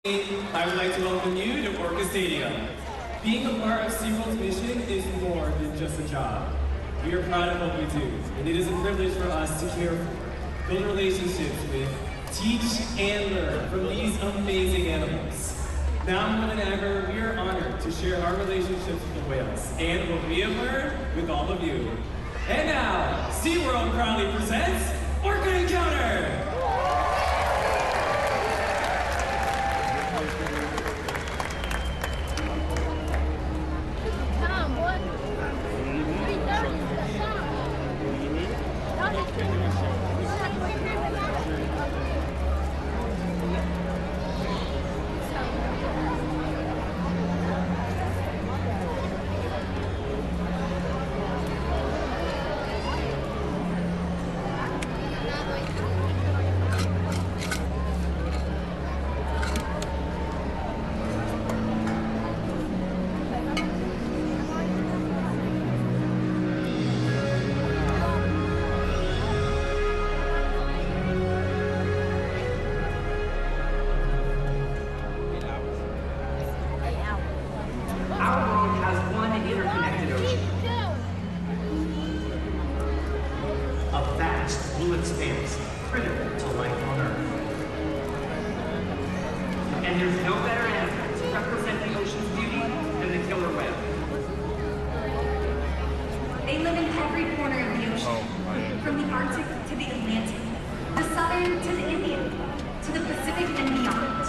I would like to welcome you to Orca Stadium. Being a part of SeaWorld's mission is more than just a job. We are proud of what we do, and it is a privilege for us to care for, build relationships with, teach, and learn from these amazing animals. Now more than ever, we are honored to share our relationships with the whales and what we have learned with all of you. And now, SeaWorld proudly presents Orca Encounter! Expanse, critical to life on Earth. And there's no better animal to represent the ocean's beauty than the killer whale. They live in every corner of the ocean, from the Arctic to the Atlantic, the Southern to the Indian, to the Pacific and beyond.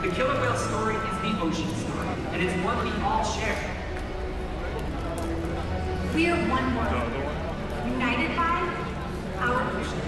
The killer whale story is the ocean story, and it's one we all share. We are one world, united by our ocean.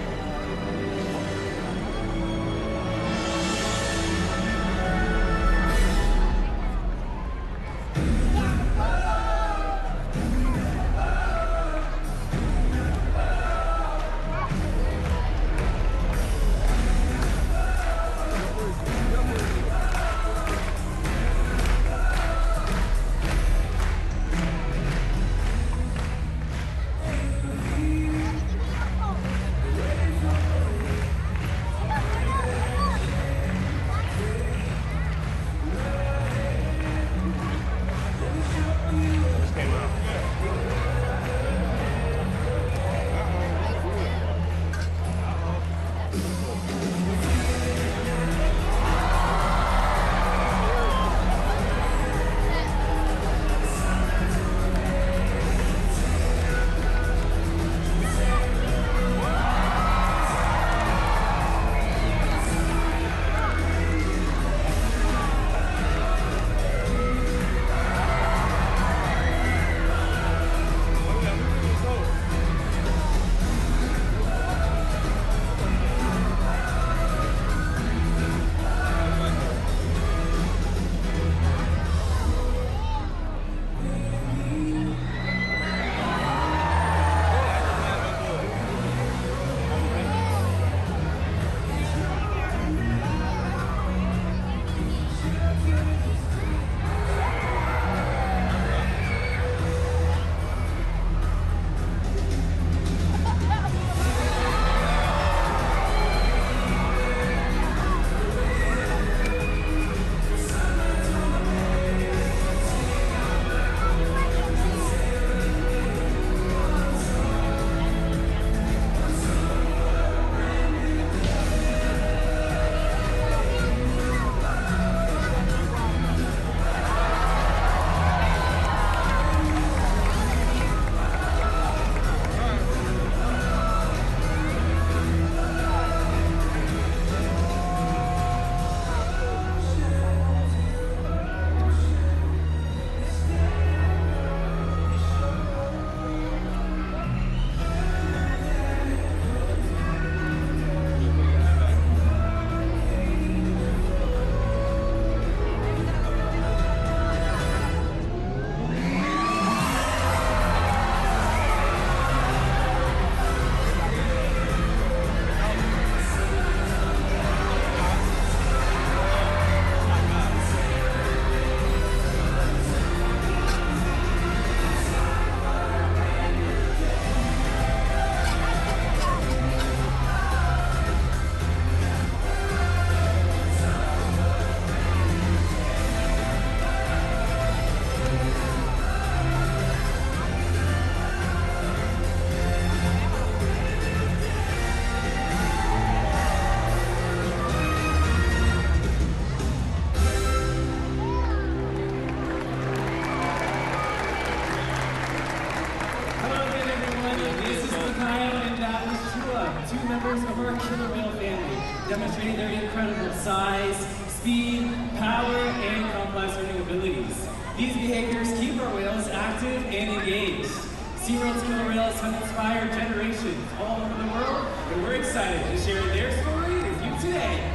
demonstrating their incredible size, speed, power, and complex learning abilities. These behaviors keep our whales active and engaged. SeaWorld's killer whales have inspired generations all over the world, and we're excited to share their story with you today.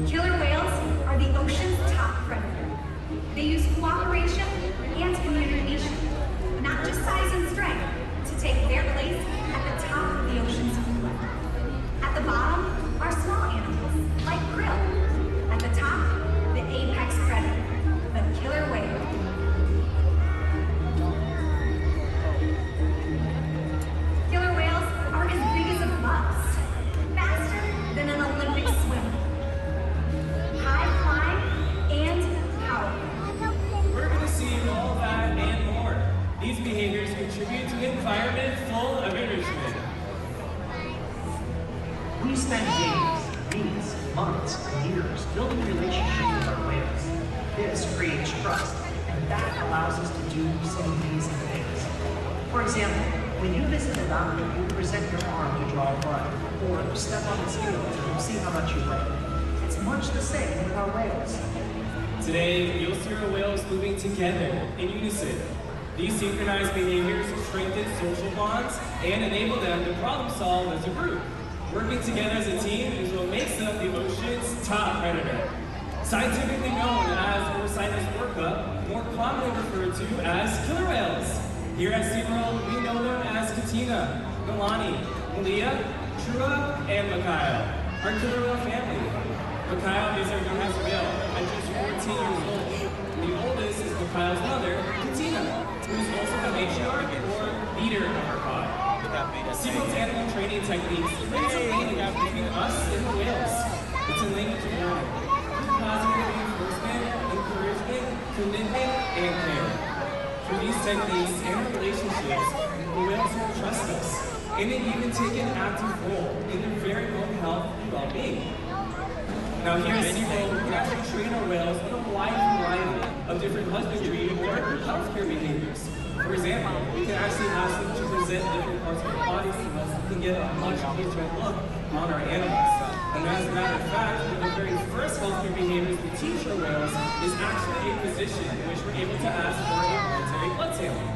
Killer whales are the ocean's top predator. They use cooperation and communication, not just size and strength, to take their place at the top of the ocean's floor. At the bottom are small animals, like krill. At the top, the apex predator, the killer whale. Killer whales are as big as a bus, faster than an Olympic swimmer. High climb and powerful. We're going to see all that and more. These behaviors contribute to an environment full of enrichment. We spend days, weeks, months, and years building relationships with our whales. This creates trust, and that allows us to do some amazing things. For example, when you visit a doctor, you present your arm to draw blood, or step on the scales and see how much you weigh. It's much the same with our whales. Today, you'll see our whales moving together in unison. These synchronized behaviors strengthen social bonds and enable them to problem solve as a group. Working together as a team is what makes them the ocean's top predator. Scientifically known as Orca Orca, more commonly referred to as killer whales. Here at SeaWorld, we know them as Katina, Milani, Malia, Trua, and Mikhail. Our killer whale family. Mikhail is our youngest whale at just 14 years old. The oldest is Mikhail's mother, Katina, who is also the matriarch or leader of our pod. SeaWorld's animal training techniques create a link between us and the whales. It's a language of learning. Positive reinforcement, encouragement, commitment, and care. Through these techniques and our relationships, the whales will trust us, and they even take an active role in their very own health and well-being. Now here at SeaWorld, we can actually train our whales on a wide variety of different husbandry or healthcare behaviors. For example, we can actually ask them to present different parts of their bodies to us so we can get a much closer look on our animals. And as a matter of fact, one of the very first healthcare behaviors we teach our whales is actually a position in which we're able to ask for a voluntary blood sample.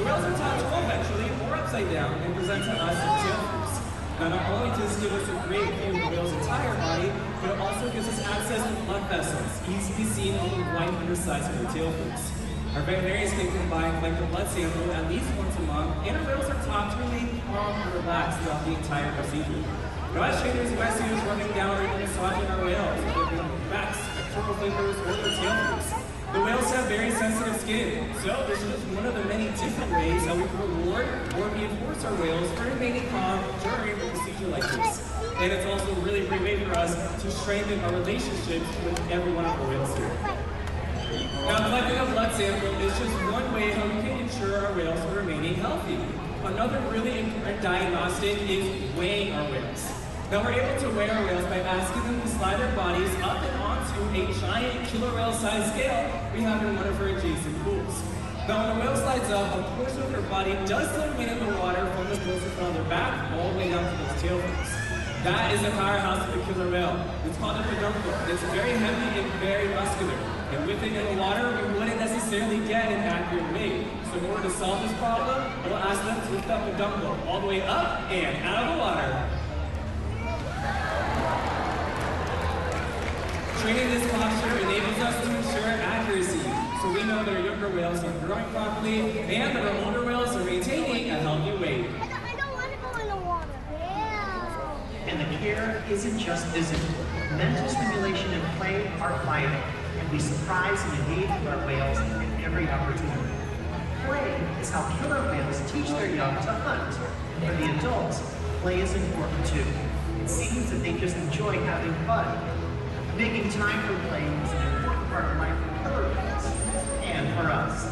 The whales are taught to roll ventrally or upside down and present to us in tail groups. Now, not only does this give us a great view of the whale's entire body, but it also gives us access to blood vessels, easily seen on the white undersides of their tail groups. Our veterinarians can combine collect the blood sample at least once a month, and our whales are taught to remain calm and relaxed throughout the entire procedure. Now, as trainers, you might see us running down or even massaging our whales, with their backs, pectoral fingers, or their tail groups. The whales have very sensitive skin, so this is just one of the many different ways how we can reward or reinforce our whales for remaining calm during a procedure like this. And it's also a really great way for us to strengthen our relationships with every one of our whales here. Now, collecting a blood sample is just one way how we can ensure our whales are remaining healthy. Another really important diagnostic is weighing our whales. Now, we're able to weigh our whales by asking them to slide their bodies up and onto a giant killer whale-sized scale we have in one of our adjacent pools. Now, when a whale slides up, a portion of their body does still remain in the water from the portion on their back all the way down to those tail fins. That is the powerhouse of the killer whale. It's called a peduncle. It's very heavy and very muscular. And with it in the water, we wouldn't necessarily get an accurate weight. So in order to solve this problem, we'll ask them to lift up the peduncle all the way up and out of the water. Training this posture enables us to ensure accuracy, so we know that our younger whales are growing properly and that our older whales are maintaining a healthy weight. I don't want to go in the water. Yeah. And the care isn't just physical. Mental stimulation and play are vital, and we surprise and engage with our whales at every opportunity. Play is how killer whales teach their young to hunt. And for the adults, play is important too. It seems that they just enjoy having fun. Making time for play is an important part of life for killer whales and for us.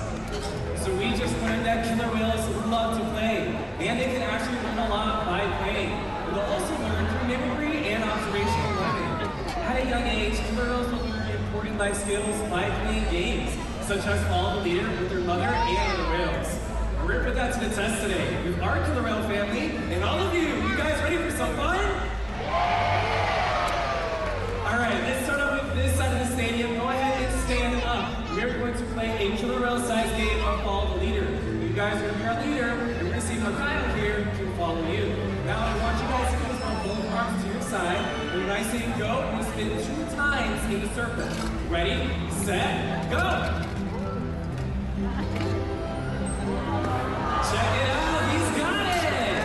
So we just learned that killer whales love to play, and they can actually learn a lot by playing. They'll also learn through mimicry and observational learning. At a young age, killer whales will learn important life skills by playing games, such as follow the leader with their mother and other whales. We're gonna put that to the test today with our Killer Whale family and all of you. You guys ready for some fun? All right, let's start off with this side of the stadium. Go ahead and stand up. We're going to play a Killer Whale-sized game of Follow the Leader. You guys are gonna be our leader, and we're gonna see Mikhail here to follow you. Now, I want you guys to put both arms to your side, and when I say go, you spin 2 times in the circle. Ready, set, go! Check it out, he's got it!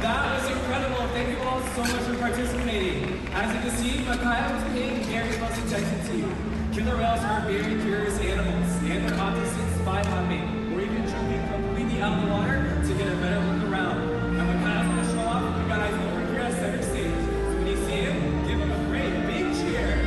That was incredible. Thank you all so much for participating. As you can see, Mikhail is paying very close attention to you. Killer whales are very curious animals, and they're often seen spy hopping, or even jumping completely out of the water to get a better look around. And Mikhail's going to show off you guys over here at center stage. So when you see him, give him a great big cheer.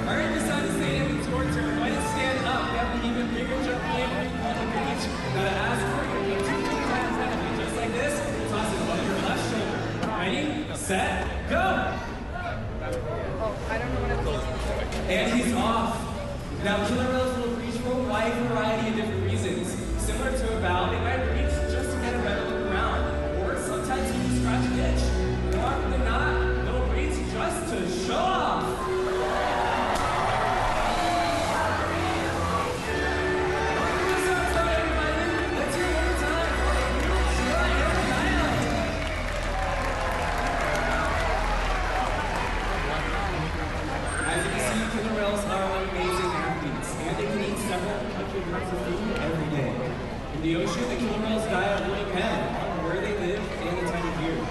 All right, this side of the stadium, it's your turn. Go ahead and stand up. We have an even bigger jump flavor on the beach. Now to ask for you, 2 times that will be just like this. Toss it above your left shoulder. Ready, set, go! And he's off. Now, killer whales will reach for a wide variety of different reasons. Similar to a valve, they might reach just to get a better look around, or sometimes even scratch an itch. More often than not, they'll reach just to show off. Let's hear it one more time. As you can see, killer whales are amazing athletes, and they can eat several hundred grams of food every day. In the ocean, the killer whales' diet will depend on where they live and the time of year.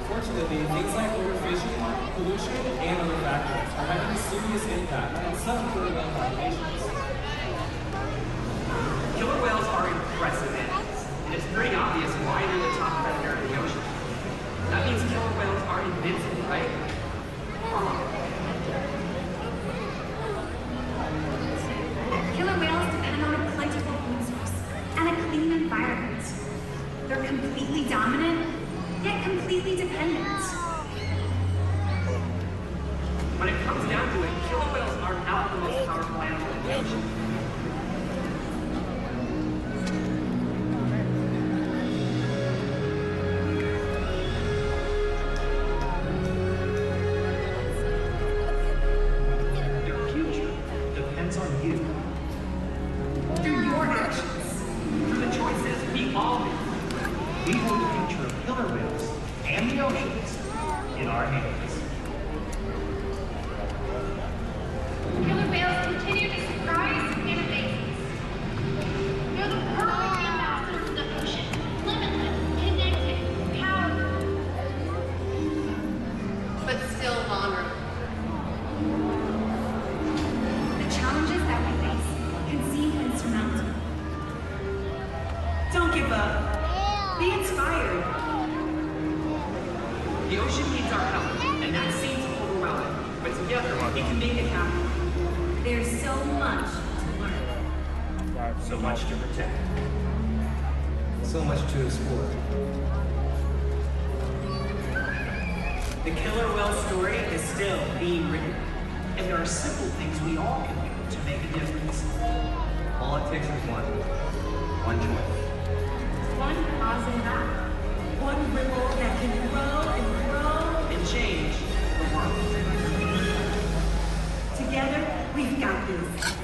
Fortunately, things like overfishing, pollution, and other factors are having a serious impact on some killer whale populations. Killer whales are impressive animals, and it's pretty obvious why they're the top predator in the ocean. That means killer whales are invincible, right? Killer whales depend on a plentiful food source and a clean environment. They're completely dominant, yet completely dependent. When it comes down to it, killer whales are not the most powerful animal in the ocean. Their future depends on you. Through your actions. Through the choices we all make, we hold the future of killer whales and the oceans in our hands. Killer whales continue to surprise and amaze us. They're the perfect ambassadors of the ocean, limitless, connected, powerful, but still vulnerable. The challenges that we face can seem insurmountable. Don't give up. Be inspired. The ocean needs our help, and that seems overwhelming. But together, we can make it happen. There's so much to learn. So much to protect. So much to explore. The killer whale story is still being written, and there are simple things we all can do to make a difference. All it takes is one choice. One positive act. One ripple that can grow and grow. And change the world. Together, we've got this.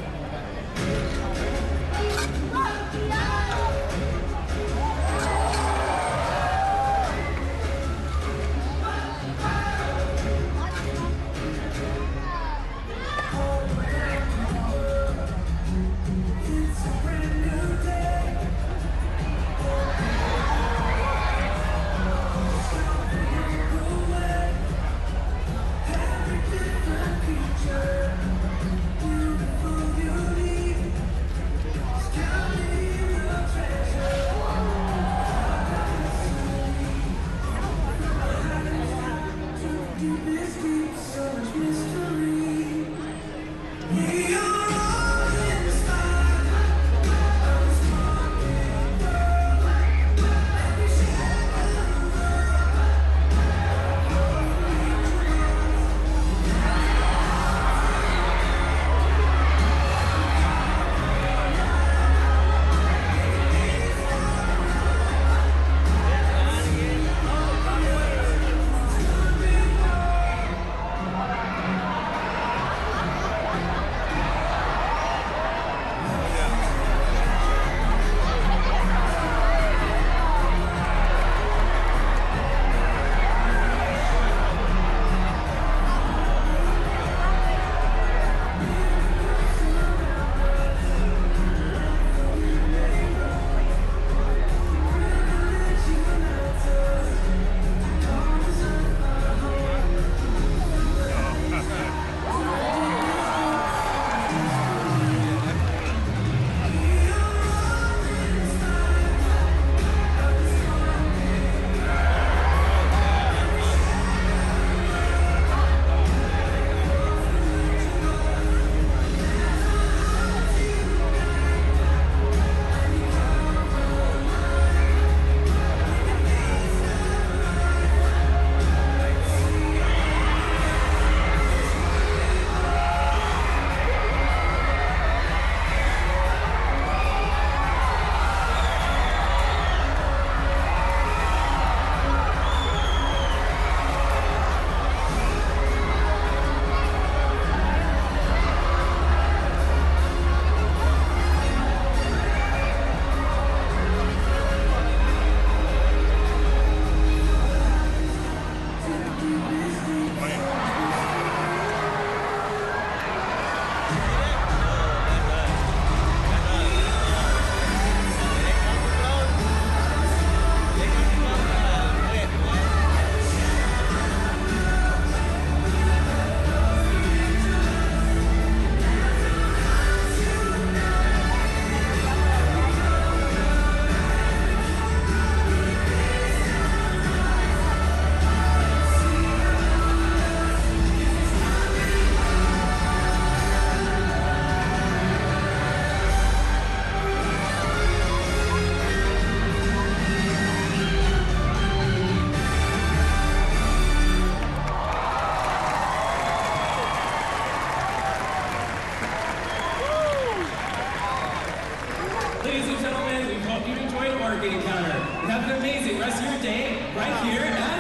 rest of your day right here at